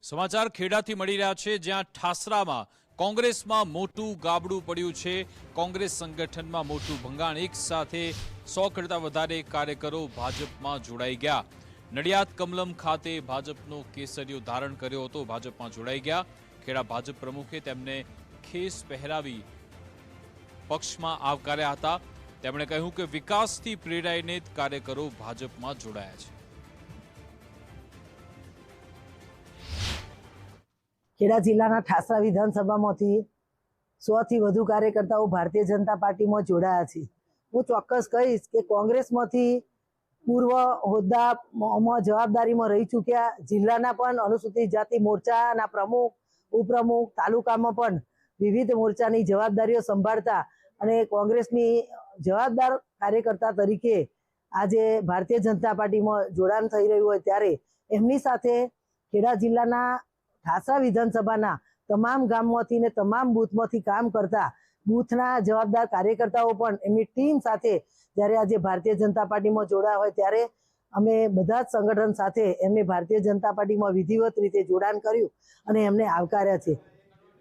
સમાચાર ખેડાથી મળી રહ્યા છે, જ્યાં ઠાસરામાં કોંગ્રેસમાં મોટું ગાબડું પડ્યું છે। કોંગ્રેસ સંગઠનમાં મોટું ભંગાણ। એક સાથે 100 કરતા વધારે કાર્યકરો ભાજપમાં જોડાઈ ગયા। નડિયાદ કમલમ ખાતે ભાજપનો કેસરિયો ધારણ કર્યો હતો, ભાજપમાં જોડાઈ ગયા। ખેડા ભાજપ પ્રમુખે તેમને ખેસ પહેરાવી પક્ષમાં આવકાર્યા હતા। તેમણે કહ્યું કે વિકાસથી પ્રેરાઈને કાર્યકરો ભાજપમાં જોડાયા છે। ખેડા જિલ્લાના ઠાસરા વિધાનસભામાંથી 100 થી વધુ કાર્યકર્તાઓ ભારતીય જનતા પાર્ટીમાં જોડાયા છે। હું ચોક્કસ કહીશ કે કોંગ્રેસમાંથી પૂર્વ હોદ્દામાં જવાબદારીમાં રહી ચૂક્યા જિલ્લાના પણ અનુસૂચિત જાતિ મોરચાના પ્રમુખ, ઉપપ્રમુખ, તાલુકામાં પણ વિવિધ મોરચાની જવાબદારીઓ સંભાળતા અને કોંગ્રેસની જવાબદાર કાર્યકર્તા તરીકે આજે ભારતીય જનતા પાર્ટીમાં જોડાણ થઈ રહ્યું હોય ત્યારે એમની સાથે ખેડા જિલ્લાના ઠાસરા વિધાનસભાના તમામ ગામમાંથી ને તમામ બૂથમાંથી કામ કરતા બૂથના જવાબદાર કાર્યકર્તાઓ પણ એમની ટીમ સાથે જ્યારે આજે ભારતીય જનતા પાર્ટીમાં જોડાયા હોય ત્યારે અમે બધા જ સંગઠન સાથે એમને ભારતીય જનતા પાર્ટીમાં વિધિવત રીતે જોડાણ કર્યું અને એમને આવકાર્યા છે।